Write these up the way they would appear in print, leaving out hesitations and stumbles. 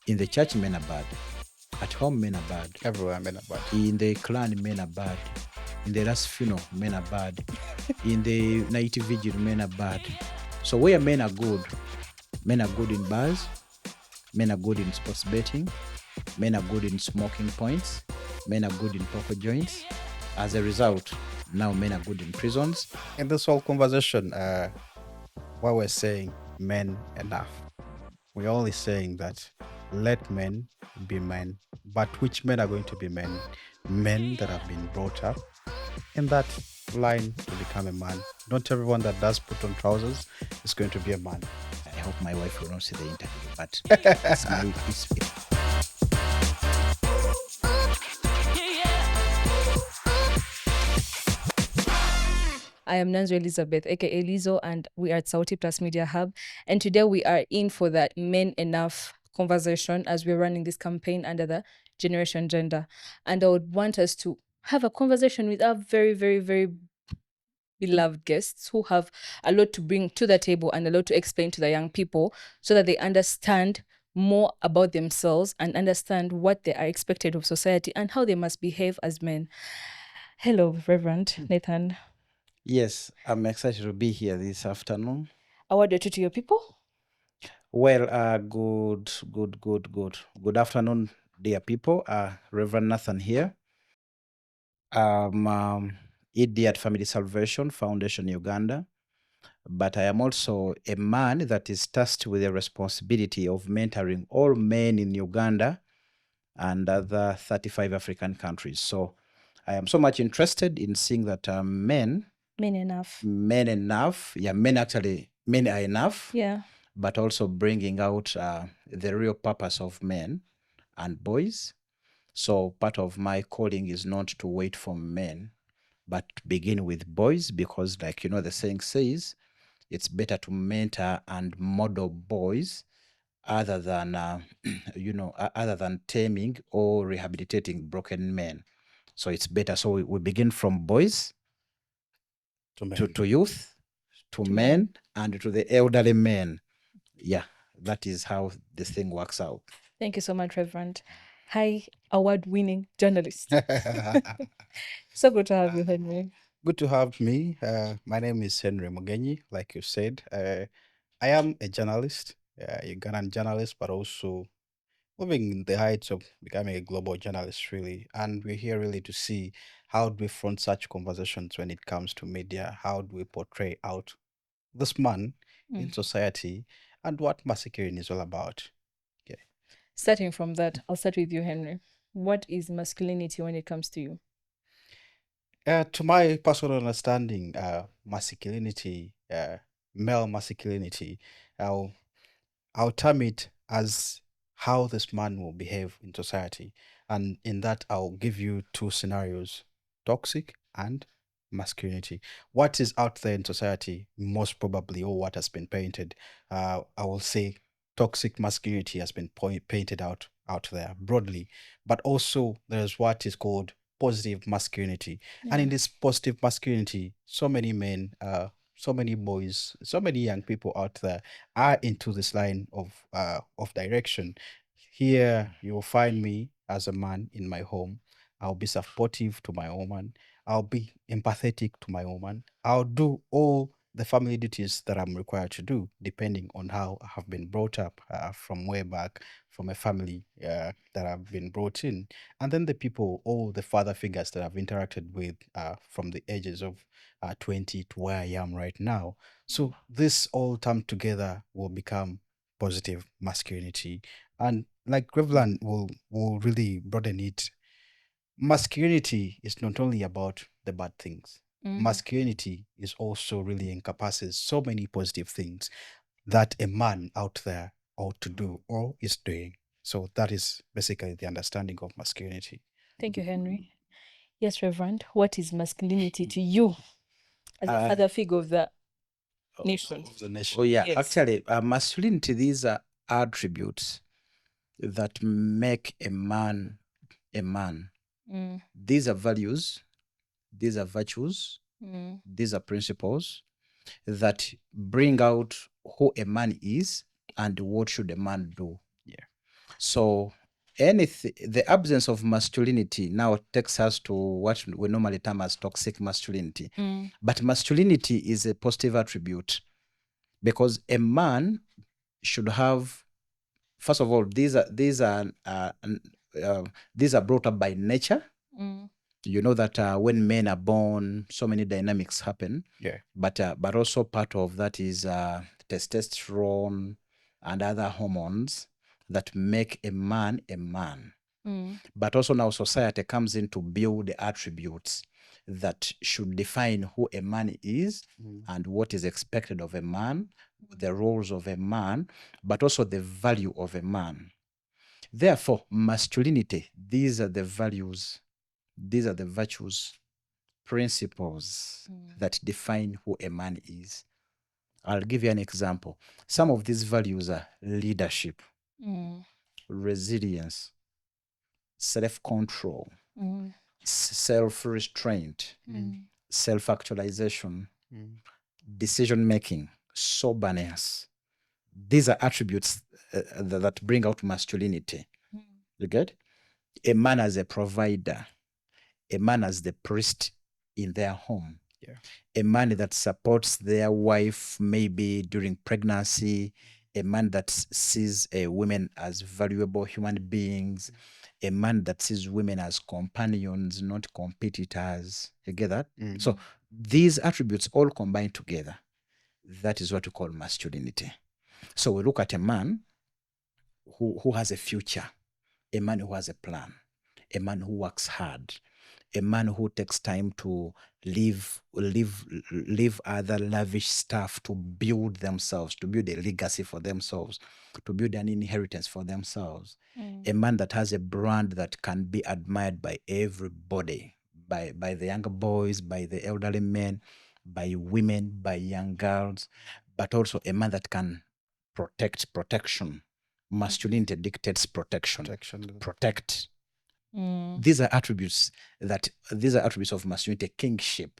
In the church, men are bad. At home, men are bad. Everywhere men are bad. In the clan, men are bad. In the last funeral, men are bad. In the night vigil, men are bad. So where men are good in bars, men are good in sports betting, men are good in smoking points, men are good in poker joints. As a result, now men are good in prisons. In this whole conversation, what we're saying, men enough. We're only saying that let men be men. But which men are going to be men? Men that have been brought up in that line to become a man. Not everyone that does put on trousers is going to be a man. I hope my wife will not see the interview, but it's my I am Nanzo Elizabeth, aka Lizo, and we are at Sauti Plus Media Hub. And today we are in for that Men Enough conversation as we're running this campaign under the Generation Gender. And I would want us to have a conversation with our very, very, very beloved guests who have a lot to bring to the table and a lot to explain to the young people so that they understand more about themselves and understand what they are expected of society and how they must behave as men. Hello, Reverend Nathan. Yes, I'm excited to be here this afternoon. A word or two to your people. Well, good afternoon, dear people. Reverend Nathan here. ED at Family Salvation Foundation, Uganda. But I am also a man that is tasked with the responsibility of mentoring all men in Uganda and other 35 African countries. So I am so much interested in seeing that men enough. Men enough. Yeah, men are enough. Yeah. But also bringing out the real purpose of men and boys. So part of my calling is not to wait for men, but begin with boys because, like, the saying says, it's better to mentor and model boys other than, other than taming or rehabilitating broken men. So it's better. So we begin from boys to youth, to men, and to the elderly men. Yeah, that is how this thing works out. Thank you so much, Reverend. Hi, award-winning journalist. So good to have you, Henry. Good to have me. My name is Henry Mugenyi, like you said. I am a journalist, a Ugandan journalist, but also moving the heights of becoming a global journalist, really. And we're here really to see how do we front such conversations when it comes to media? How do we portray out this man in society and what masculinity is all about? Okay. Starting from that, I'll start with you, Henry. What is masculinity when it comes to you? To my personal understanding, masculinity, male masculinity, I'll term it as how this man will behave in society. And in that, I'll give you two scenarios, toxic and masculinity. What is out there in society, most probably, or what has been painted, I will say toxic masculinity has been painted out there broadly. But also, there's what is called positive masculinity. And in this positive masculinity, so many men, so many boys, so many young people out there are into this line of direction. Here you'll find me as a man in my home. I'll be supportive to my woman. I'll be empathetic to my woman. I'll do all the family duties that I'm required to do, depending on how I have been brought up from way back, from a family that I've been brought in. And then the people, all the father figures that I've interacted with from the ages of 20 to where I am right now. So this all time together will become positive masculinity. And like Revlan will really broaden it. Masculinity is not only about the bad things. Masculinity is also really encompasses so many positive things that a man out there ought to do or is doing. So that is basically the understanding of masculinity. Thank you, Henry. Yes, Reverend, what is masculinity to you as a father figure of the nation? Of the nation. Oh, yeah. Yes. Actually, masculinity, these are attributes that make a man a man. These are values, these are virtues, these are principles that bring out who a man is and what should a man do. Yeah. So anything, the absence of masculinity now takes us to what we normally term as toxic masculinity. But masculinity is a positive attribute because a man should have, first of all, these are brought up by nature. You know that when men are born, so many dynamics happen. Yeah. But also part of that is testosterone and other hormones that make a man a man. But also now society comes in to build the attributes that should define who a man is and what is expected of a man, the roles of a man, but also the value of a man. Therefore, masculinity, these are the values, these are the virtues, principles that define who a man is. I'll give you an example. Some of these values are leadership, resilience, self-control, self-restraint, self-actualization, decision-making, soberness. These are attributes that bring out masculinity. You get? A man as a provider, a man as the priest in their home, a man that supports their wife maybe during pregnancy, a man that sees women as valuable human beings, a man that sees women as companions, not competitors. You get that? So these attributes all combined together, that is what we call masculinity. So we look at a man who has a future, a man who has a plan, a man who works hard, a man who takes time to live other lavish stuff to build themselves, to build a legacy for themselves, to build an inheritance for themselves. A man that has a brand that can be admired by everybody, by the younger boys, by the elderly men, by women, by young girls, but also a man that can protection. Masculinity dictates protection. Protect. These are attributes of masculinity. Kingship,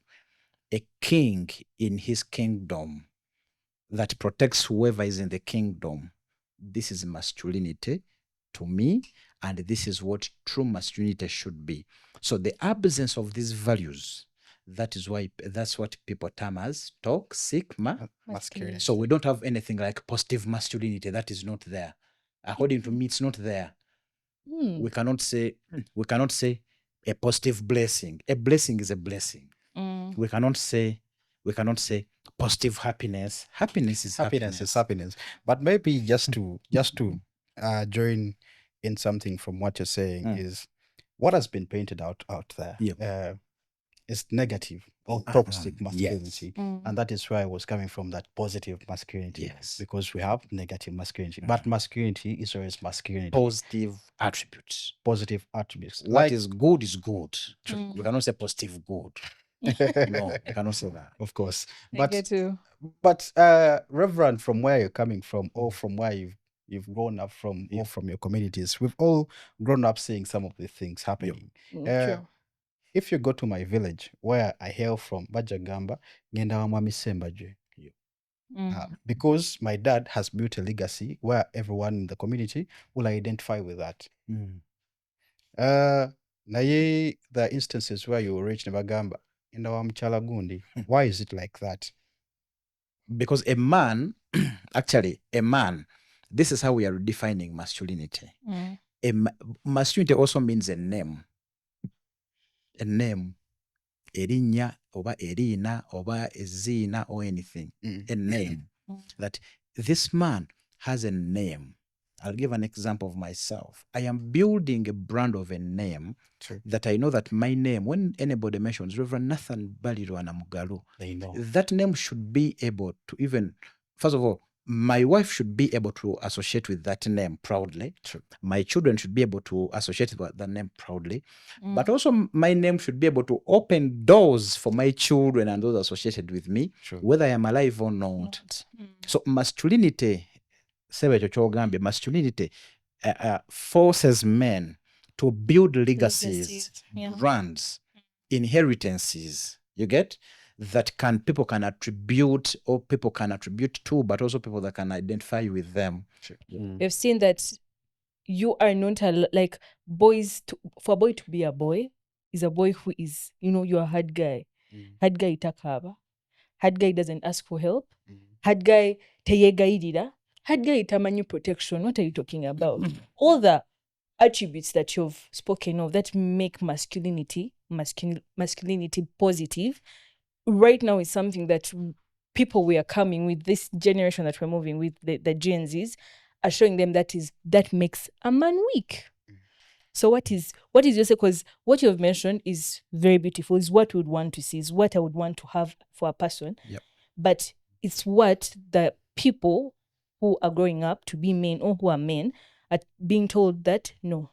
a king in his kingdom that protects whoever is in the kingdom. This is masculinity to me, and this is what true masculinity should be. So the absence of these values, that's what people term as toxic masculinity. So we don't have anything like positive masculinity. That is not there. According to me, it's not there. We cannot say a positive blessing. A blessing is a blessing. We cannot say positive happiness. Happiness is happiness. But maybe just to join in something from what you're saying is what has been painted out there is negative or toxic masculinity. And that is where I was coming from, that positive masculinity. Because we have negative masculinity. But masculinity is always masculinity. Positive attributes. What is good is good. We cannot say positive good. No, I cannot say that. Of course. But Reverend, from where you're coming from, or from where you've grown up from, or from your communities, we've all grown up seeing some of the things happening. True. If you go to my village, where I hail from, Bajagamba, ngenda wa mwami Sembajwe. Because my dad has built a legacy where everyone in the community will identify with that. Naye, there are instances where you reach Nebagamba, ngenda wa mchala gundi. Why is it like that? Because a man, this is how we are defining masculinity. Masculinity also means a name. A name. Erinya, oba erina, oba ezina, or anything. A name. That this man has a name. I'll give an example of myself. I am building a brand of a name that I know that my name, when anybody mentions Reverend Nathan Baliro Anamugalu, They know. That name should be able to even, first of all, my wife should be able to associate with that name proudly. My children should be able to associate with that name proudly. But also my name should be able to open doors for my children and those associated with me, whether I am alive or not. So masculinity, masculinity forces men to build legacies. Brands, inheritances. You get? That people can attribute, or people can attribute to, but also people that can identify with them. We've seen that you are not like for a boy to be a boy is a boy who is, you're a hard guy. Hard guy itakaba. Hard guy doesn't ask for help. Hard guy teyegairira. Hard guy itamanyu protection. What are you talking about? All the attributes that you've spoken of that make masculinity positive right now is something that people we are coming with, this generation that we're moving with, the Gen Zs, are showing them that makes a man weak. So what is your say? Because what you have mentioned is very beautiful, is what we would want to see, is what I would want to have for a person. Yep. But it's what the people who are growing up to be men or who are men are being told that no,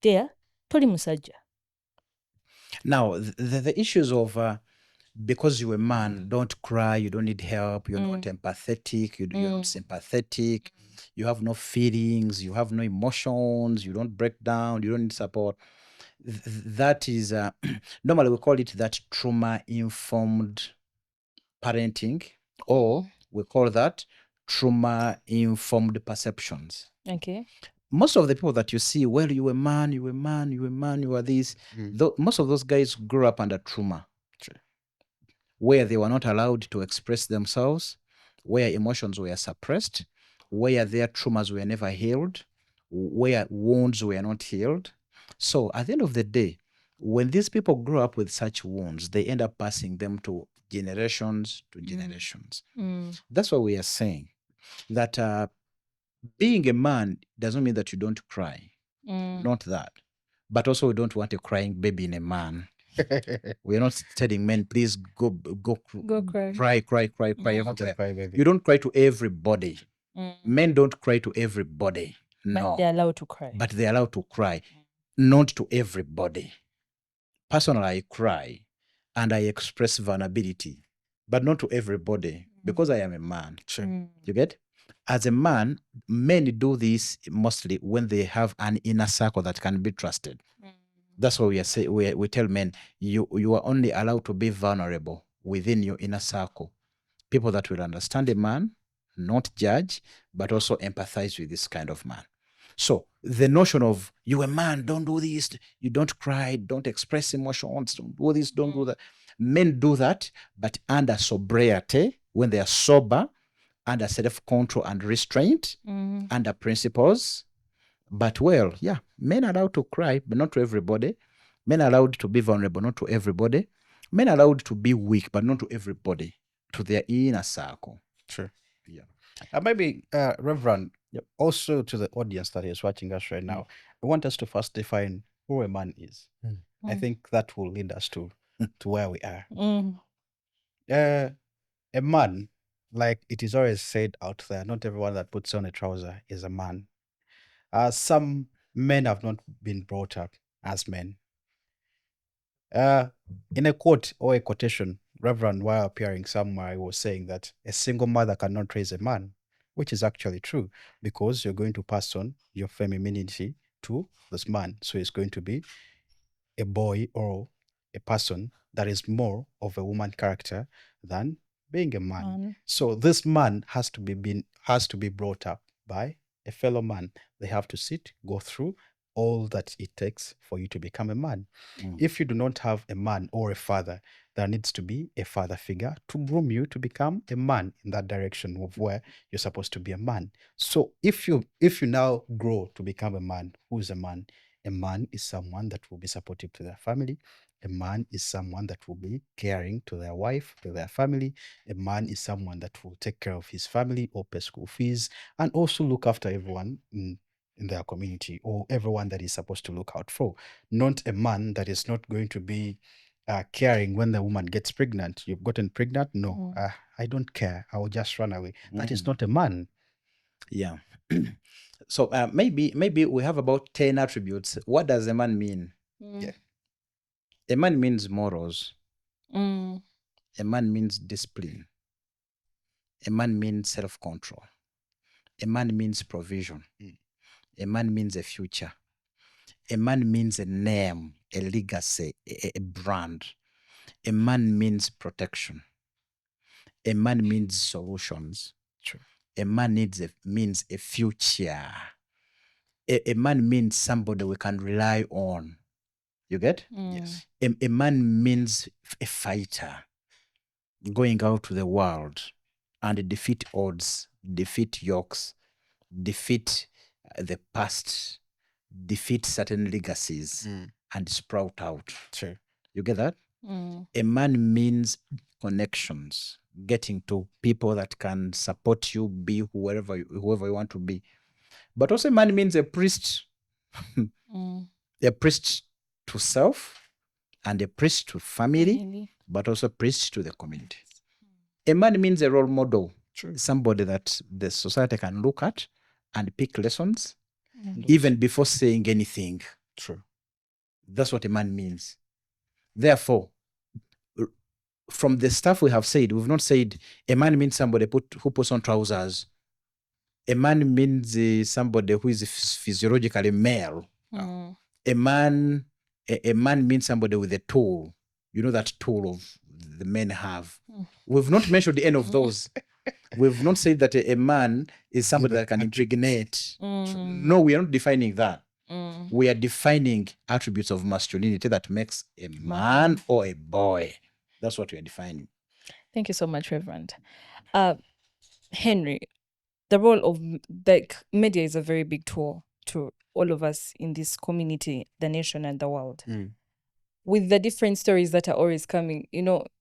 they're toli musajja. Now, the issues of because you're a man, don't cry, you don't need help, you're not empathetic, you're not sympathetic, you have no feelings, you have no emotions, you don't break down, you don't need support. That is, normally we call it that trauma-informed parenting, or we call that trauma-informed perceptions. Okay. Most of the people that you see, well, you a man, you are this, most of those guys grew up under trauma, where they were not allowed to express themselves, where emotions were suppressed, where their traumas were never healed, where wounds were not healed. So at the end of the day, when these people grow up with such wounds, they end up passing them to generations to generations. That's what we are saying, that being a man doesn't mean that you don't cry. Not that. But also we don't want a crying baby in a man. We're not telling men, please go cry. Cry, everywhere. baby. You don't cry to everybody. Men don't cry to everybody. No. But they're allowed to cry. But they're allowed to cry. Not to everybody. Personally, I cry and I express vulnerability, but not to everybody, because I am a man. Sure. You get? As a man, men do this mostly when they have an inner circle that can be trusted. That's what we tell men, you are only allowed to be vulnerable within your inner circle. People that will understand a man, not judge, but also empathize with this kind of man. So the notion of you a man, don't do this, you don't cry, don't express emotions, don't do this, don't do that. Men do that, but under sobriety, when they are sober, under self-control and restraint, under principles. But well, yeah, men are allowed to cry, but not to everybody. Men are allowed to be vulnerable, not to everybody. Men are allowed to be weak, but not to everybody, to their inner circle. Sure. Yeah. Maybe, Reverend, also to the audience that is watching us right now, I want us to first define who a man is. I think that will lead us to where we are. A man, like it is always said out there, not everyone that puts on a trouser is a man. Some men have not been brought up as men. In a quote or a quotation, Reverend, while appearing somewhere, was saying that a single mother cannot raise a man, which is actually true, because you're going to pass on your femininity to this man. So it's going to be a boy or a person that is more of a woman character than being a man. So this man has to be brought up by a fellow man. They have to go through all that it takes for you to become a man. If you do not have a man or a father, there needs to be a father figure to groom you to become a man in that direction of where you're supposed to be a man. So if you now grow to become a man, who is a man? A man is someone that will be supportive to their family. A man is someone that will be caring to their wife, to their family. A man is someone that will take care of his family or pay school fees and also look after everyone in their community, or everyone that is supposed to look out for. Not a man that is not going to be caring when the woman gets pregnant. You've gotten pregnant? No, I don't care. I will just run away. That is not a man. Yeah. So maybe we have about 10 attributes. What does a man mean? Yeah. A man means morals. A man means discipline. A man means self-control. A man means provision. A man means a future. A man means a name, a legacy, a brand. A man means protection. A man means solutions. True. A man means a future. A man means somebody we can rely on. You get? Yes. A man means a fighter going out to the world and defeat odds, defeat yokes, defeat the past, defeat certain legacies, and sprout out. True. You get that? Mm. A man means connections, getting to people that can support you, be whoever you want to be. But also, a man means a priest, a priest to self, and a priest to family, but also a priest to the community. A man means a role model, somebody that the society can look at and pick lessons, even before saying anything. True. That's what a man means. Therefore, from the stuff we have said, we've not said a man means somebody who puts on trousers. A man means somebody who is physiologically male. A man means somebody with a tool. You know that tool of the men have. We've not mentioned any of those. We've not said that a man is somebody that can impregnate. No, we are not defining that. We are defining attributes of masculinity that makes a man or a boy. That's what we are defining. Thank you so much, Reverend. Henry, the role of the media is a very big tool to all of us in this community, the nation, and the world. With the different stories that are always coming,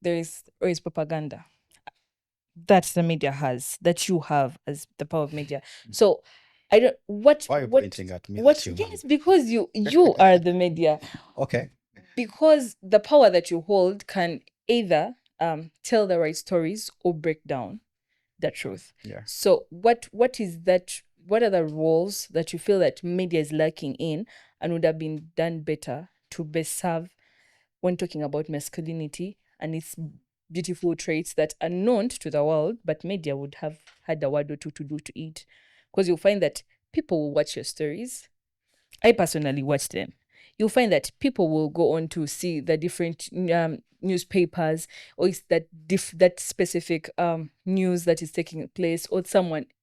there is always propaganda that the media has, that you have as the power of media. So I don't Why are you pointing at me? Yes, because you are the media. Okay. Because the power that you hold can either tell the right stories or break down the truth. Yeah. So what is that? What are the roles that you feel that media is lacking in and would have been done better to best serve when talking about masculinity and its beautiful traits that are known to the world, but media would have had a word or two to do to it? Because you'll find that people will watch your stories. I personally watch them. You'll find that people will go on to see the different newspapers, or it's that specific news that is taking place, or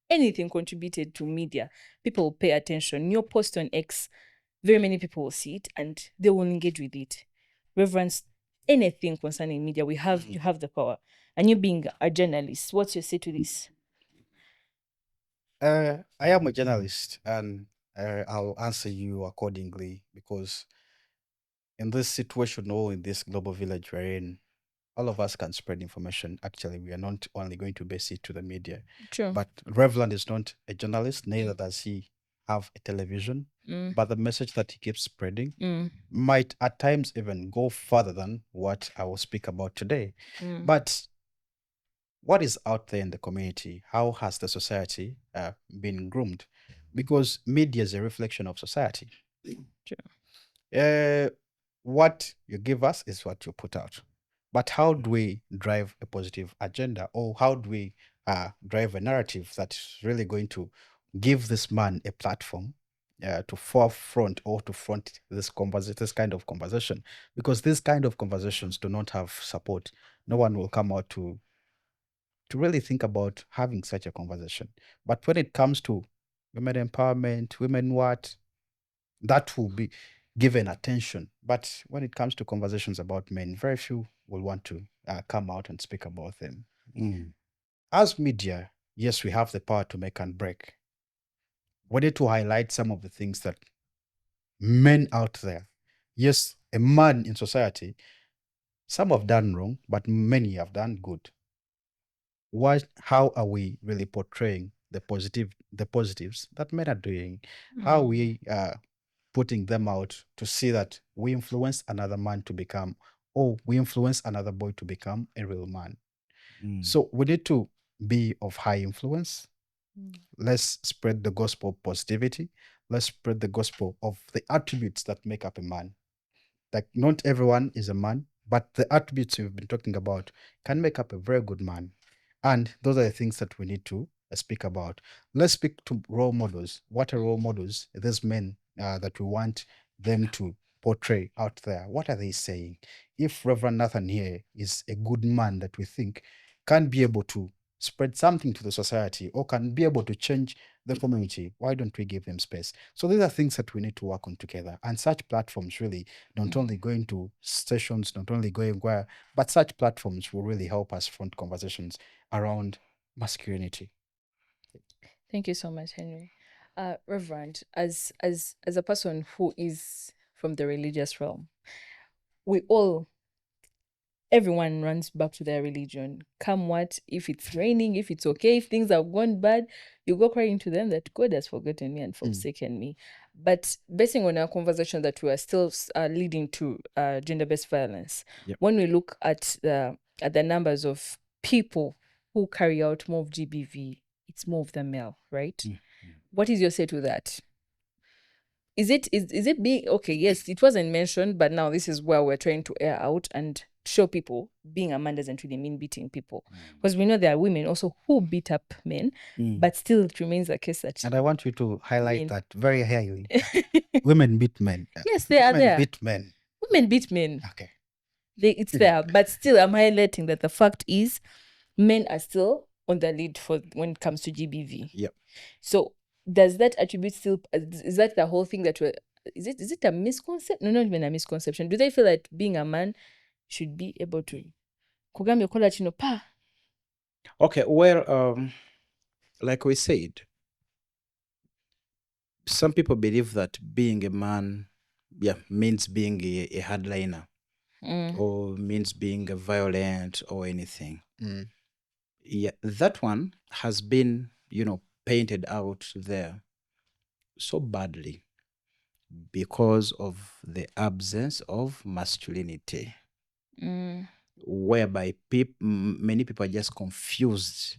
anything contributed to media. People will pay attention. Your post on X, very many people will see it and they will engage with it. Reverence anything concerning media. You have the power. And you being a journalist, what's your say to this? I am a journalist, and I'll answer you accordingly, because in this situation or in this global village we're in, all of us can spread information. Actually, we are not only going to base it to the media. True. But Revland is not a journalist, neither does he have a television. But the message that he keeps spreading might at times even go further than what I will speak about today. But what is out there in the community? How has the society been groomed? Because media is a reflection of society. What you give us is what you put out. But how do we drive a positive agenda, or how do we drive a narrative that's really going to give this man a platform to forefront or to front this kind of conversation? Because these kind of conversations do not have support. No one will come out to really think about having such a conversation. But when it comes to women empowerment, women what, that will be given attention. But when it comes to conversations about men, very few will want to come out and speak about them. As media, yes, we have the power to make and break. We need to highlight some of the things that men out there, yes, a man in society, some have done wrong, but many have done good. How are we really portraying the positives that men are doing? How are we putting them out to see that we influence another man to become, or we influence another boy to become a real man? So we need to be of high influence. Let's spread the gospel of positivity. Let's spread the gospel of the attributes that make up a man. Like, not everyone is a man, but the attributes we've been talking about can make up a very good man. And those are the things that we need to speak about. Let's speak to role models. What are role models? These men that we want them to portray out there. What are they saying? If Reverend Nathan here is a good man that we think can be able to spread something to the society, or can be able to change the community, why don't we give them space? So these are things that we need to work on together. And such platforms really, not only going to stations, not only going where, but such platforms will really help us front conversations around masculinity. Thank you so much, Henry. Reverend, as a person who is from the religious realm, everyone runs back to their religion. Come what, if it's raining, if it's okay, if things have gone bad, you go crying to them that God has forgotten me and forsaken me. But basing on our conversation that we are still leading to gender-based violence, when we look at the numbers of people who carry out more of GBV, it's more of the male, right? What is your say to that? Is it being okay? Yes, it wasn't mentioned, but now this is where we're trying to air out and show people being a man doesn't really mean beating people, because we know there are women also who beat up men, but still it remains the case that. And I want you to highlight that very highly. Women beat men. Yes, they are there. Beat men. Women beat men. Okay. It's there, but still, I'm highlighting that the fact is, men are still on the lead for when it comes to GBV. Yep. So does that attribute still? Is that the whole thing that we're? Is it a misconception? No, not even a misconception. Do they feel that being a man should be able to? Okay, well, like we said, some people believe that being a man, means being a hardliner, or means being a violent or anything. Yeah, that one has been, painted out there so badly because of the absence of masculinity, whereby many people are just confused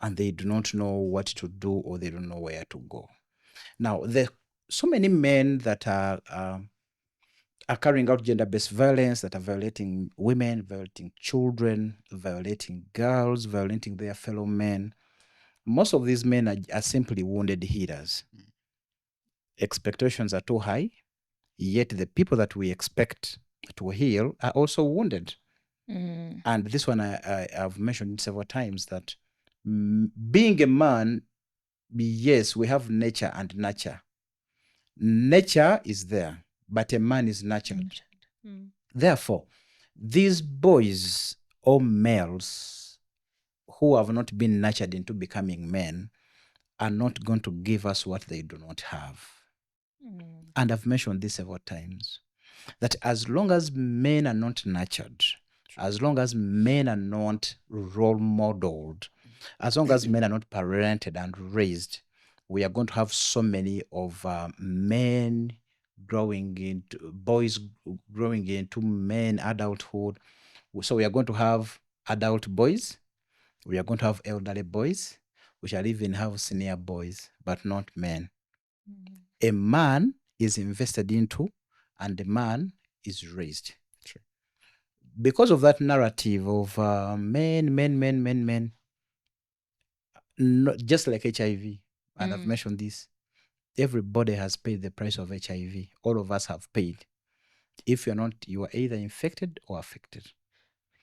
and they do not know what to do, or they don't know where to go. Now, there are so many men that are carrying out gender-based violence, that are violating women, violating children, violating girls, violating their fellow men. Most of these men are simply wounded healers. Expectations are too high, yet the people that we expect to heal are also wounded. And this one I've mentioned several times, that being a man, yes, we have nature and nurture. Nature is there, but a man is nurtured. Therefore, these boys or males who have not been nurtured into becoming men are not going to give us what they do not have. And I've mentioned this several times, that as long as men are not nurtured, as long as men are not role modeled, as long as men are not parented and raised, we are going to have so many of men boys growing into men, adulthood. So we are going to have adult boys, we are going to have elderly boys, we shall even have senior boys, but not men. A man is invested into, and a man is raised. True. Because of that narrative of men, just like HIV, and I've mentioned this, everybody has paid the price of HIV. All of us have paid. If you're not, you are either infected or affected.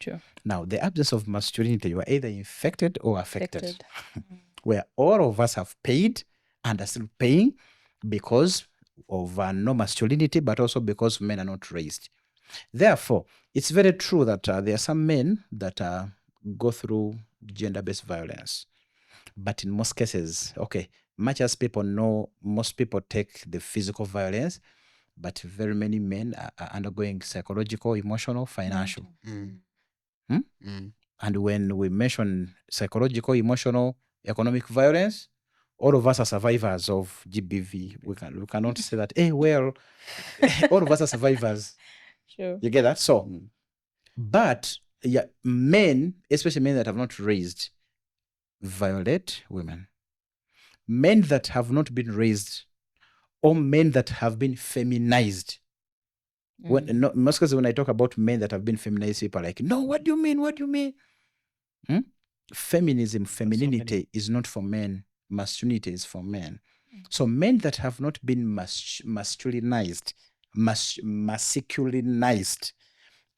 True. Now, the absence of masculinity, you are either infected or affected. Where all of us have paid and are still paying because of no masculinity, but also because men are not raised. Therefore, it's very true that there are some men that go through gender-based violence. But in most cases, okay, much as people know, most people take the physical violence, but very many men are undergoing psychological, emotional, financial. And when we mention psychological, emotional, economic violence, all of us are survivors of GBV. We cannot say that, all of us are survivors. Sure. You get that? So, but men, especially men that have not raised, violate women. Men that have not been raised, or men that have been feminized. Most cases, when I talk about men that have been feminized, people are like, no, what do you mean? What do you mean? Feminism, femininity is not for men. Masculinity is for men. So men that have not been masculinized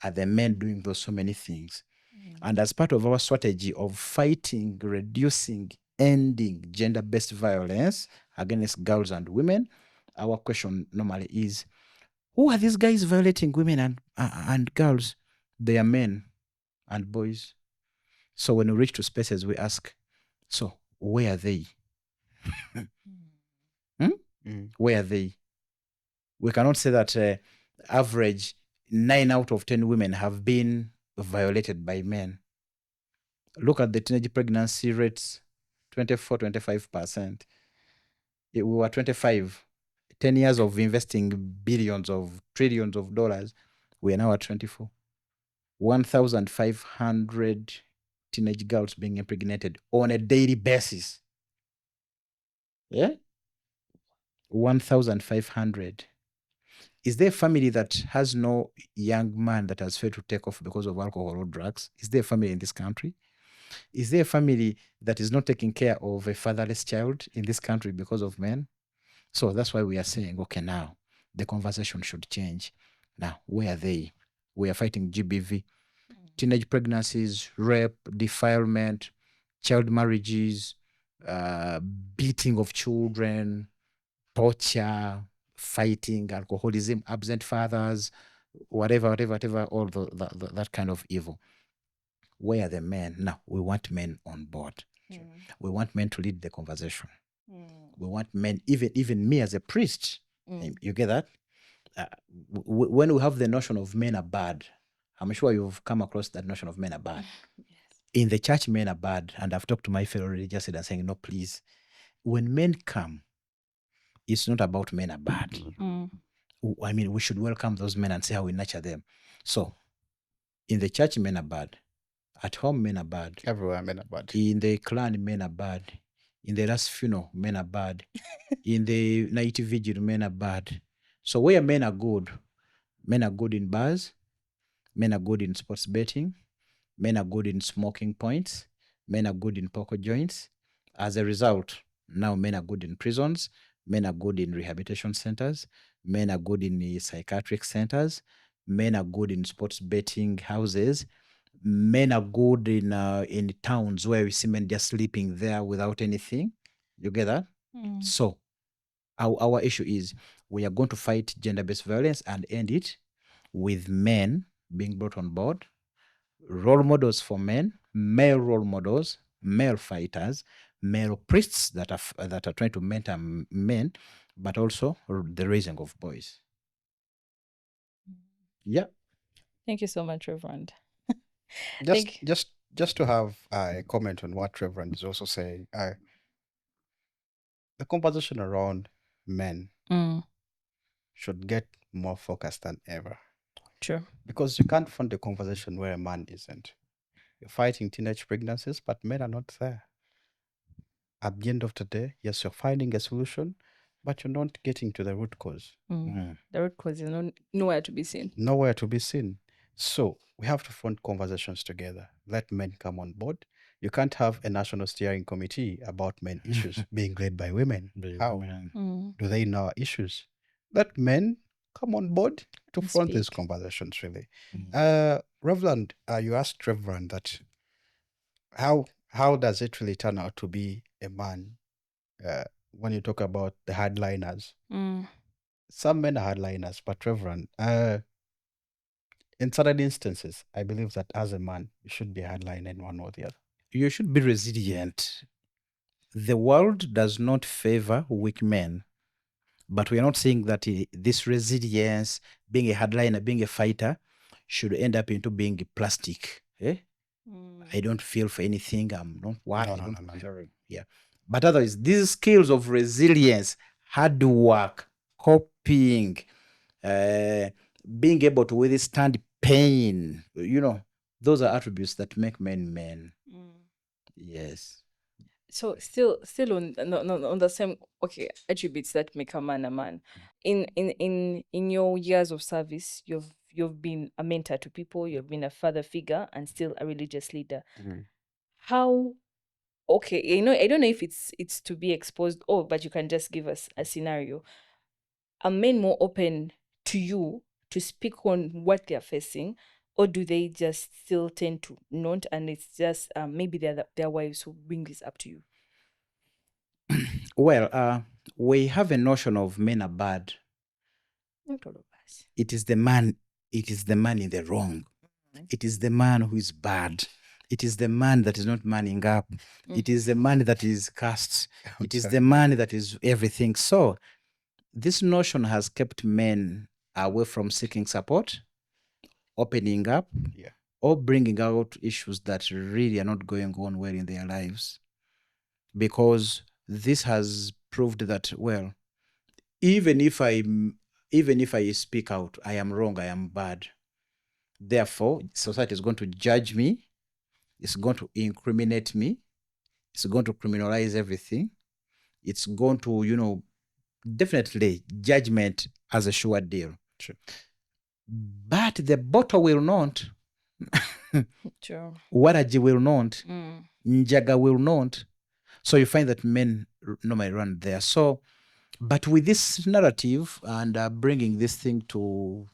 are the men doing so many things. And as part of our strategy of fighting, reducing ending gender-based violence against girls and women, our question normally is, who are these guys violating women and girls? They are men and boys. So when we reach to spaces, we ask, so where are they? Where are they? We cannot say that average 9 out of 10 women have been violated by men. Look at the teenage pregnancy rates, 24, 25%. We were 25. 10 years of investing billions of trillions of dollars, we are now at 24. 1,500 teenage girls being impregnated on a daily basis. Yeah? 1,500. Is there a family that has no young man that has failed to take off because of alcohol or drugs? Is there a family in this country? Is there a family that is not taking care of a fatherless child in this country because of men? So that's why we are saying, okay, now the conversation should change. Now, where are they? We are fighting GBV, teenage pregnancies, rape, defilement, child marriages, beating of children, torture, fighting, alcoholism, absent fathers, whatever, all that kind of evil. Where are the men? Now, we want men on board. We want men to lead the conversation. We want men, even me as a priest. You get that? When we have the notion of men are bad, I'm sure you've come across that notion of men are bad. Yes. In the church, men are bad. And I've talked to my fellow religious leaders saying, no, please. When men come, it's not about men are bad. I mean, we should welcome those men and see how we nurture them. So, in the church, men are bad. At home, men are bad. Everywhere men are bad. In the clan, men are bad. In the last funeral, men are bad. In the night vigil, men are bad. So where men are good in bars, men are good in sports betting, men are good in smoking points, men are good in poker joints. As a result, now men are good in prisons, men are good in rehabilitation centers, men are good in the psychiatric centers, men are good in sports betting houses, men are good in towns where we see men just sleeping there without anything. You get that? So our issue is we are going to fight gender-based violence and end it with men being brought on board, role models for men, male role models, male fighters, male priests that are trying to mentor men, but also the raising of boys. Yeah. Thank you so much, Reverend. Just to have a comment on what Reverend is also saying, the conversation around men should get more focused than ever. True. Because you can't fund a conversation where a man isn't. You're fighting teenage pregnancies, but men are not there. At the end of the day, yes, you're finding a solution, but you're not getting to the root cause. The root cause is nowhere to be seen. Nowhere to be seen. So we have to fund conversations together. Let men come on board. You can't have a national steering committee about men issues being led by women. How do they know our issues? Let men come on board to And front these speak. conversations, really. Reverend, you asked Reverend that how does it really turn out to be a man when you talk about the hardliners? Some men are hardliners, but Reverend, in certain instances, I believe that as a man, you should be a hardliner in one or the other. You should be resilient. The world does not favor weak men, but we are not saying that this resilience, being a hardliner, being a fighter, should end up into being plastic. I don't feel for anything. I'm not what. No. Yeah. But otherwise, these skills of resilience, hard work, coping, being able to withstand pain, those are attributes that make men men. Yes. So still on the same attributes that make a man. In your years of service, you've been a mentor to people, you've been a father figure, and still a religious leader. How? Okay, I don't know if it's to be exposed. But you can just give us a scenario. Are men more open to you to speak on what they're facing, or do they just still tend to not? And it's just maybe they're their wives who bring this up to you. Well, we have a notion of men are bad. Not all of us. It is the man in the wrong. It is the man who is bad. It is the man that is not manning up. It is the man that is cast. It is the man that is everything. So this notion has kept men away from seeking support, opening up, Yeah. or bringing out issues that really are not going on well in their lives. Because this has proved that, well, even if I speak out, I am wrong, I am bad. Therefore, society is going to judge me. It's going to incriminate me. It's going to criminalize everything. It's going to, definitely judgment as a sure deal. True. But the bottle will not. True. Waraji will not. Njaga will not. So you find that men normally run there. So, but with this narrative and bringing this thing to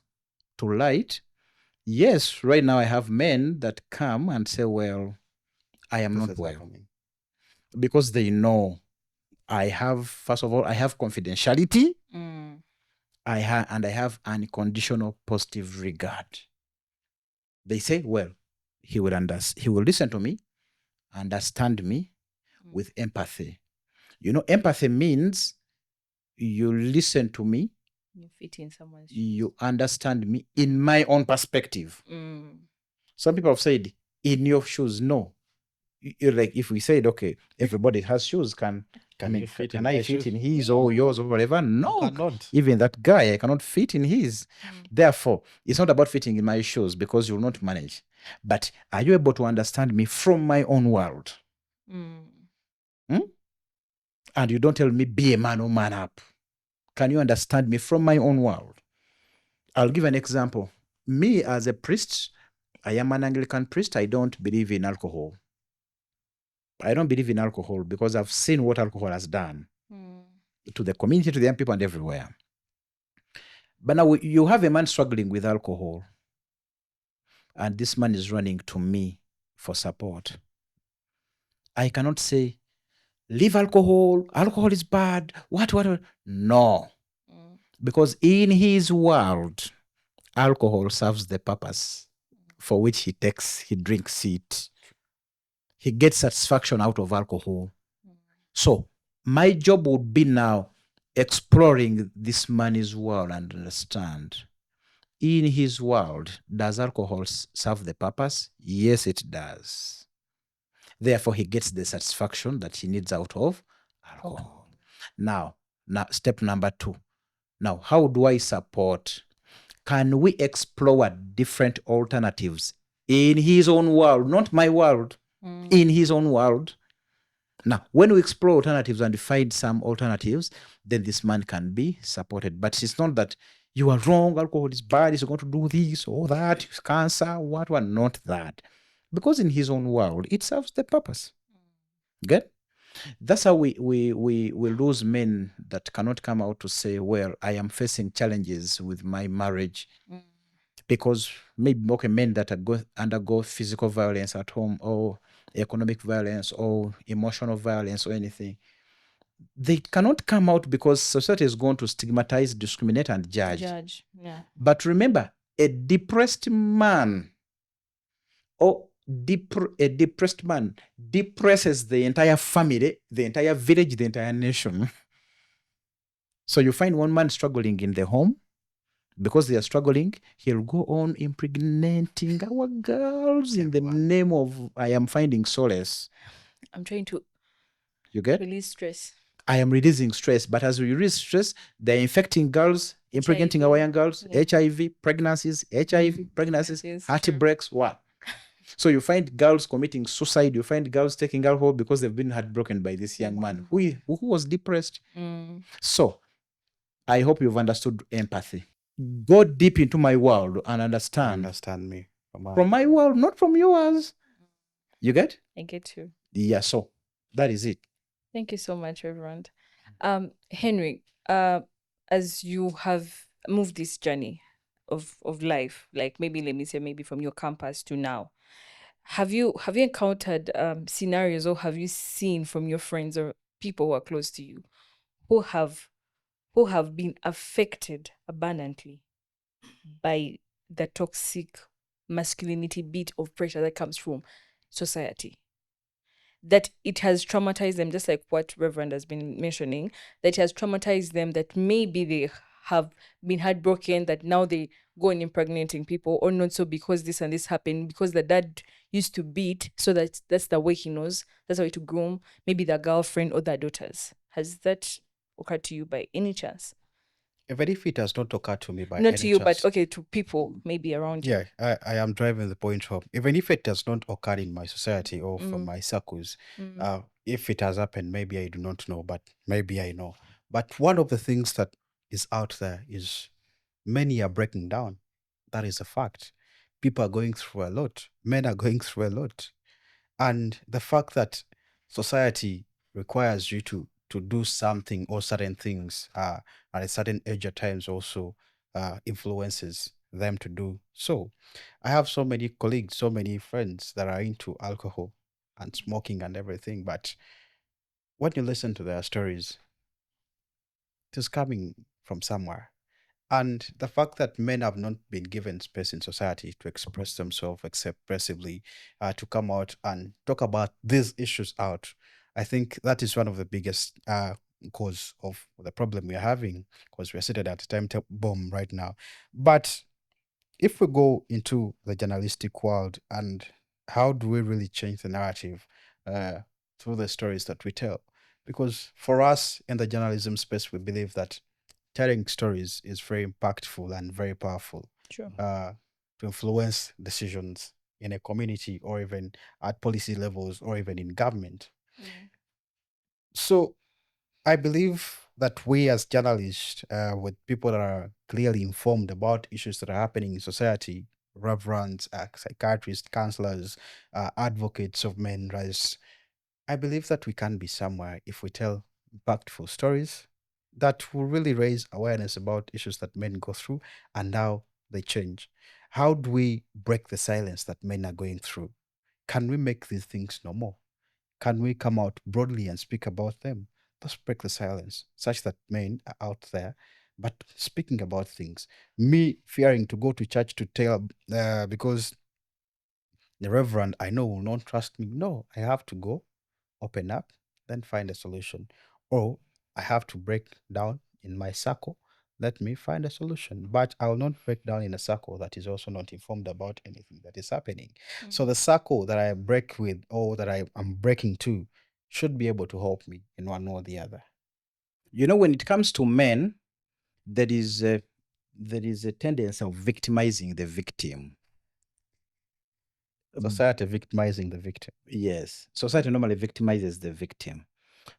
light, yes, right now I have men that come and say, well, I am This not is well. happening. Because they know first of all, I have confidentiality. I have unconditional positive regard. They say, well, he will listen to me, understand me with empathy. Empathy means you listen to me, You fit in someone's shoes. you understand me in my own perspective. Some people have said, in your shoes, no. Like if we said, okay, everybody has shoes, can I fit in his or yours or whatever? No, cannot. even that guy, I cannot fit in his. Therefore, it's not about fitting in my shoes because you will not manage. But are you able to understand me from my own world? And you don't tell me, be a man or man up. Can you understand me from my own world? I'll give an example. Me as a priest, I am an Anglican priest. I don't believe in alcohol. I don't believe in alcohol because I've seen what alcohol has done to the community, to the young people, and everywhere. But now you have a man struggling with alcohol, and this man is running to me for support. I cannot say, leave alcohol. Alcohol is bad. What? No. Because in his world, alcohol serves the purpose for which he drinks it. He gets satisfaction out of alcohol. So my job would be now exploring this man's world and understand. In his world, does alcohol serve the purpose? Yes, it does. Therefore, he gets the satisfaction that he needs out of alcohol. Now, step number 2. Now, how do I support? Can we explore different alternatives in his own world, not my world, in his own world? Now, when we explore alternatives and find some alternatives, then this man can be supported. But it's not that you are wrong, alcohol is bad, he's going to do this or that, cancer, what, not that. Because in his own world, it serves the purpose. Good? That's how we lose men that cannot come out to say, well, I am facing challenges with my marriage. Because maybe men that undergo physical violence at home or economic violence or emotional violence or anything, they cannot come out because society is going to stigmatize, discriminate, and judge. Yeah. But remember, a depressed man or a depressed man depresses the entire family, the entire village, the entire nation. So you find one man struggling in the home. Because they are struggling, he'll go on impregnating our girls in the name of, I am finding solace. I'm trying to release stress. I am releasing stress. But as we release stress, they're infecting girls, impregnating our young girls, HIV, pregnancies, heartbreaks, what? So you find girls committing suicide. You find girls taking alcohol because they've been heartbroken by this young man who was depressed. So I hope you've understood empathy. Go deep into my world and understand me from my world, not from yours. You get? I get you. Yeah, so that is it. Thank you so much, Reverend. Henry, as you have moved this journey of life, like maybe let me say maybe from your campus to now, have you encountered scenarios or have you seen from your friends or people who are close to you who have been affected abundantly by the toxic masculinity bit of pressure that comes from society, that it has traumatized them, just like what Reverend has been mentioning, that it has traumatized them, that maybe they have been heartbroken, that now they go on impregnating people, or not so because this and this happened, because the dad used to beat, so that's the way he knows, that's the way to groom maybe the girlfriend or their daughters. Has that occurred to you by any chance? Even if it has not occurred to me by Not any to you, but chance. okay, to people maybe around you. Yeah, I am driving the point home. Even if it does not occur in my society or from my circles, if it has happened, maybe I do not know, but maybe I know. But one of the things that is out there is many are breaking down. That is a fact. People are going through a lot. Men are going through a lot. And the fact that society requires you to do something or certain things at a certain age at times also influences them to do so. I have so many colleagues, so many friends that are into alcohol and smoking and everything, but when you listen to their stories, it is coming from somewhere. And the fact that men have not been given space in society to express themselves expressively, to come out and talk about these issues out, I think that is one of the biggest cause of the problem we're having, because we're seated at a time bomb right now. But if we go into the journalistic world, and how do we really change the narrative through the stories that we tell? Because for us in the journalism space, we believe that telling stories is very impactful and very powerful Sure. to influence decisions in a community or even at policy levels or even in government. So I believe that we as journalists, with people that are clearly informed about issues that are happening in society, reverends, psychiatrists, counselors, advocates of men's rights, I believe that we can be somewhere if we tell impactful stories that will really raise awareness about issues that men go through and how they change. How do we break the silence that men are going through? Can we make these things normal? Can we come out broadly and speak about them? Let's break the silence such that men are out there, but speaking about things. Me fearing to go to church to tell, because the reverend I know will not trust me. No, I have to go, open up, then find a solution. Or I have to break down in my circle. Let me find a solution. But I will not break down in a circle that is also not informed about anything that is happening. So the circle that I break with or that I am breaking to should be able to help me in one or the other. You know, when it comes to men, there is a tendency of victimizing the victim. Society victimizing the victim. Yes, society normally victimizes the victim.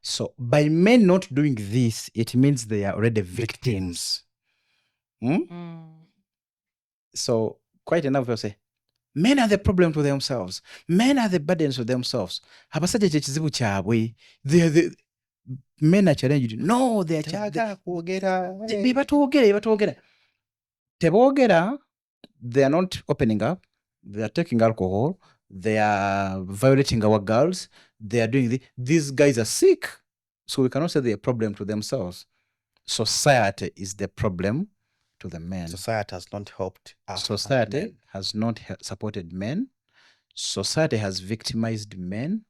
So by men not doing this, it means they are already victims. So quite enough people say, men are the problem to themselves. Men are the burdens to themselves. Abasajja kye kizibu kyabwe. Men are challenged. No, they are bebatoogera. Teboogera, they are not opening up. They are taking alcohol. They are violating our girls. They are doing these guys are sick. So we cannot say they are a problem to themselves. Society is the problem to the men. Society has not helped us. Society has not supported men. Society has victimized men.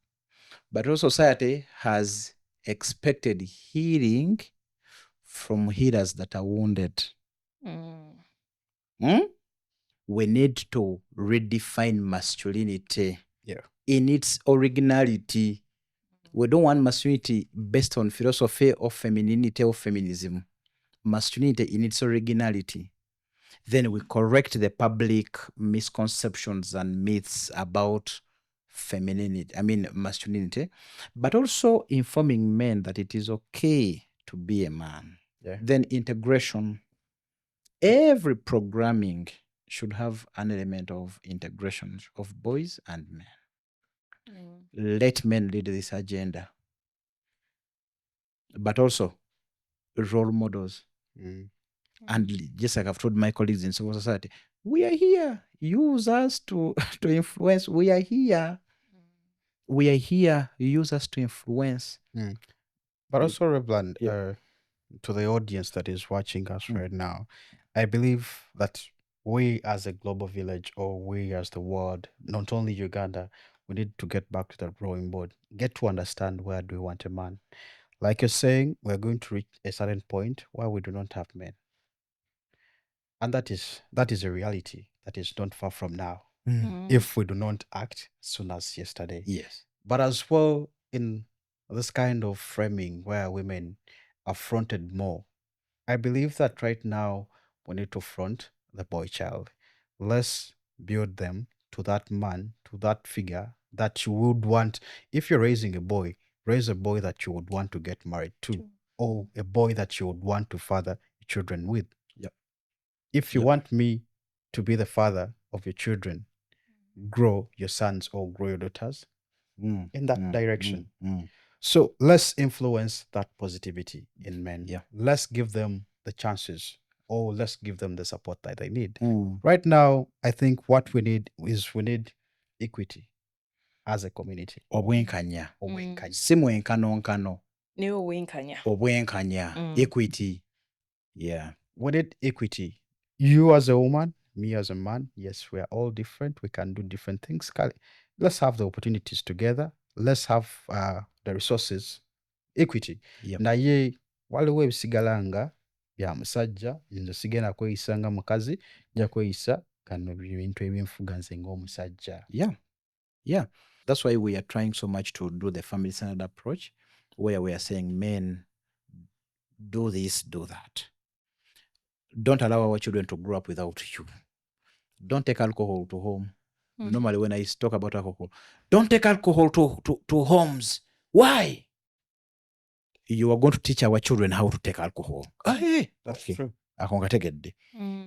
But also society has expected healing from healers that are wounded. We need to redefine masculinity in its originality. We don't want masculinity based on philosophy of femininity or feminism. Masculinity in its originality. Then we correct the public misconceptions and myths about masculinity, but also informing men that it is okay to be a man. Then integration. Every programming should have an element of integration of boys and men. Let men lead this agenda. But also role models. And just like I've told my colleagues in civil society, we are here. Use us to influence. We are here. We are here. Use us to influence. But also, Reverend, to the audience that is watching us right now, I believe that we as a global village, or we as the world, not only Uganda, we need to get back to the drawing board, get to understand where do we want a man. Like you're saying, we're going to reach a certain point where we do not have men. And that is a reality that is not far from now, if we do not act as soon as yesterday. Yes. But as well, in this kind of framing where women are fronted more, I believe that right now we need to front the boy child. Let's build them to that man, to that figure that you would want. If you're raising a boy, raise a boy that you would want to get married to, True. or a boy that you would want to father children with. Yep. If you Yep. want me to be the father of your children, grow your sons or grow your daughters in that direction. So let's influence that positivity in men. Yeah. Let's give them the chances, or let's give them the support that they need. Mm. Right now, I think what we need is we need equity as a community. Obwenkanya. Obwenkanya. Si mwenkanonkano. Niwe wenkanya. Obwenkanya. Equity. Yeah. We need equity. You as a woman, me as a man, yes, we are all different. We can do different things. Let's have the opportunities together. Let's have the resources. Equity. Yep. Naye waliwo ebisigalanga bya musajja, nze sigenda kweyisa nga mukazi, nja kweyisa kano bintu ebyenfuga nze ng'omusajja. Yeah. Yeah. That's why we are trying so much to do the family-centered approach, where we are saying, men, do this, do that. Don't allow our children to grow up without you. Don't take alcohol to home. Normally, when I talk about alcohol, don't take alcohol to homes. Why? You are going to teach our children how to take alcohol. That's true.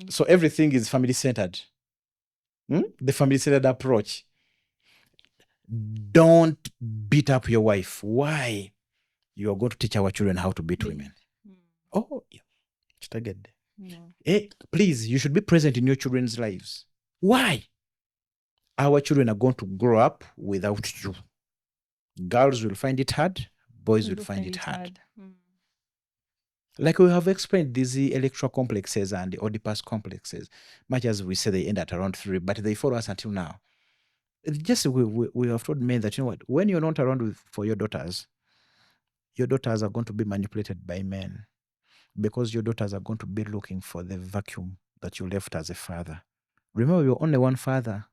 So everything is family-centered. The family-centered approach. Don't beat up your wife. Why? You are going to teach our children how to beat women. Oh, yeah. Please, you should be present in your children's lives. Why? Our children are going to grow up without you. Girls will find it hard. Boys will find it hard. Like we have explained, these electoral complexes and the Oedipus complexes, much as we say they end at around 3, but they follow us until now. Just we have told men that, you know what, when you're not around for your daughters are going to be manipulated by men, because your daughters are going to be looking for the vacuum that you left as a father. Remember, you're only one father.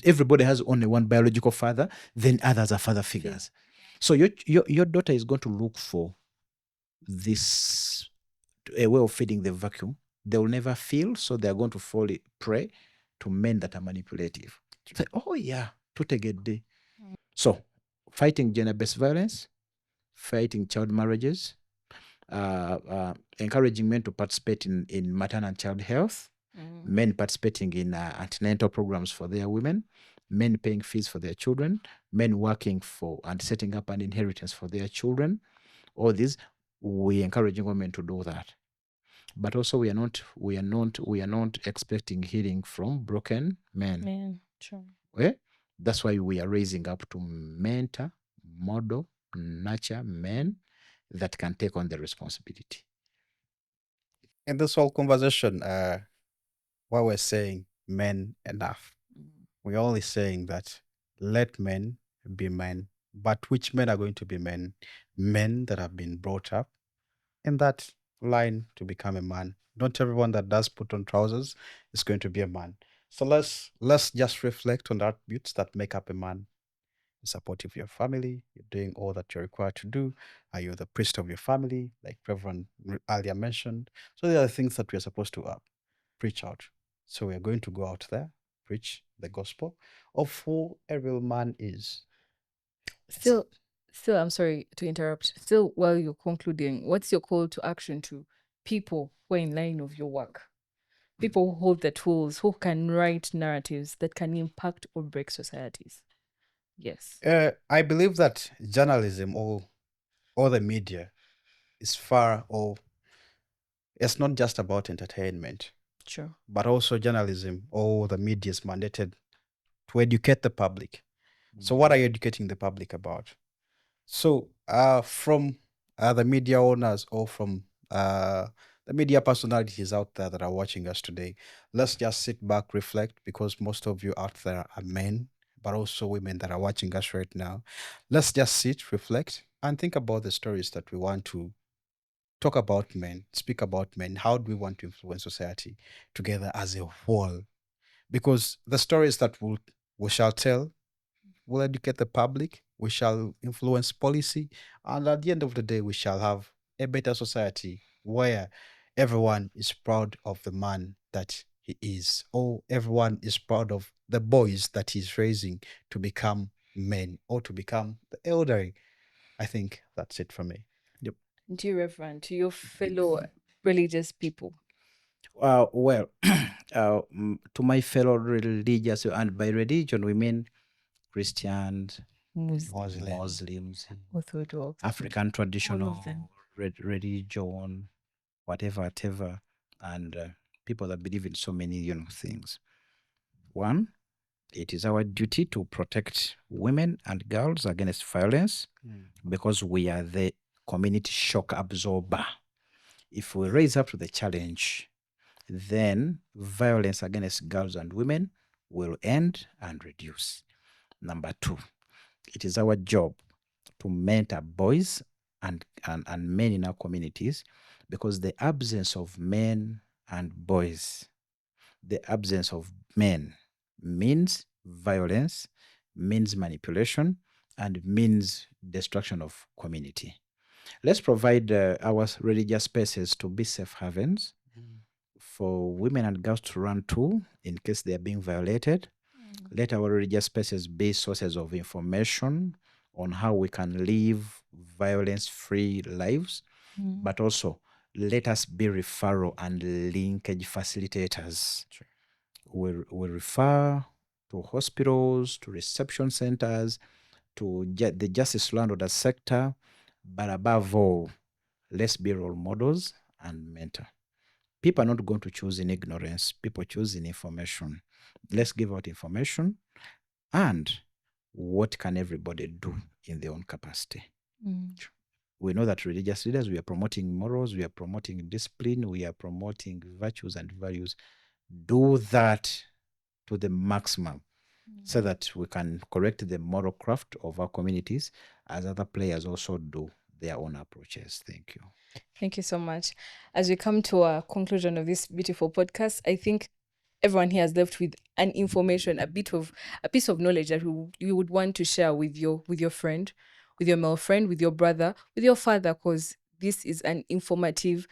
Everybody has only one biological father, then others are father figures. So your daughter is going to look for this, a way of feeding the vacuum. They will never feel, so they are going to fall prey to men that are manipulative. Say, oh yeah, tutegedde. So fighting gender-based violence, fighting child marriages, encouraging men to participate in maternal and child health, men participating in antenatal programs for their women, men paying fees for their children, men working for and setting up an inheritance for their children. All these, we encouraging women to do that. But also we are not expecting healing from broken men. Sure. That's why we are raising up to mentor, model, nurture men that can take on the responsibility. In this whole conversation, while we're saying men enough, we're only saying that let men be men. But which men are going to be men? Men that have been brought up in that line to become a man. Not everyone that does put on trousers is going to be a man. So let's just reflect on the attributes that make up a man. You're supportive of your family. You're doing all that you're required to do. Are you the priest of your family, like Reverend earlier mentioned? So there are things that we're supposed to preach out. So we're going to go out there, preach the gospel of who a real man is. Still, I'm sorry to interrupt. Still, while you're concluding, what's your call to action to people who are in line of your work? People who hold the tools, who can write narratives that can impact or break societies. Yes. I believe that journalism or the media is it's not just about entertainment. Sure. But also journalism or the media is mandated to educate the public. So what are you educating the public about? So from the media owners or from the media personalities out there that are watching us today, let's just sit back, reflect, because most of you out there are men, but also women that are watching us right now. Let's just sit, reflect, and think about the stories that we want to talk about men, speak about men. How do we want to influence society together as a whole? Because the stories that we shall tell will educate the public, we shall influence policy, and at the end of the day, we shall have a better society where everyone is proud of the man that he is, or everyone is proud of the boys that he's raising to become men or to become the elderly. I think that's it for me. Yep. To you, Reverend, to your fellow religious people. Well, to my fellow religious, and by religion we mean Christians, Muslims, Orthodox, African traditional them. religion, whatever, and people that believe in so many, things. One, it is our duty to protect women and girls against violence because we are the community shock absorber. If we raise up to the challenge, then violence against girls and women will end and reduce. Number two, it is our job to mentor boys and men in our communities because the absence of men and boys, the absence of men means violence, means manipulation, and means destruction of community. Let's provide our religious spaces to be safe havens for women and girls to run to in case they are being violated. Let our religious spaces be sources of information on how we can live violence-free lives, but also let us be referral and linkage facilitators. Sure. We refer to hospitals, to reception centers, to the justice land order sector, but above all, let's be role models and mentor. People are not going to choose in ignorance. People choose in information. Let's give out information. And what can everybody do in their own capacity? We know that religious leaders, we are promoting morals, we are promoting discipline, we are promoting virtues and values. Do that to the maximum so that we can correct the moral craft of our communities as other players also do their own approaches. Thank you. Thank you so much. As we come to a conclusion of this beautiful podcast, I think everyone here has left with an information, a piece of knowledge that you would want to share with your friend, with your male friend, with your brother, with your father, because this is an informative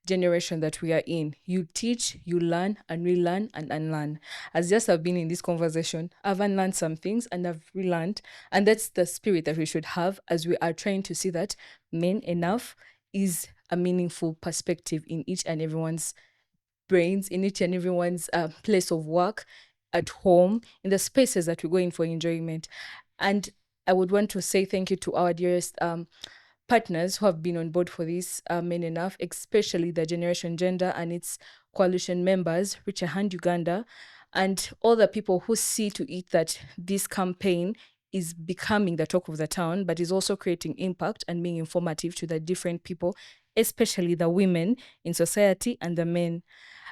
generation that we are in. You teach, you learn, and relearn and unlearn. As just I've been in this conversation, I've unlearned some things and I've relearned. And that's the spirit that we should have as we are trying to see that men enough is a meaningful perspective in each and everyone's brains, in each and everyone's place of work, at home, in the spaces that we go in for enjoyment. And I would want to say thank you to our dearest partners who have been on board for this, Men Enough, especially the Generation Gender and its coalition members, Reach a Hand Uganda, and all the people who see to it that this campaign is becoming the talk of the town, but is also creating impact and being informative to the different people, especially the women in society and the men.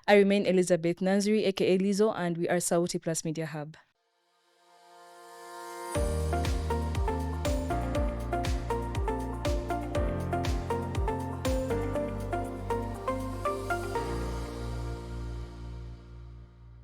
I remain Elizabeth Nazri, aka Lizo, and we are Sauti Plus Media Hub.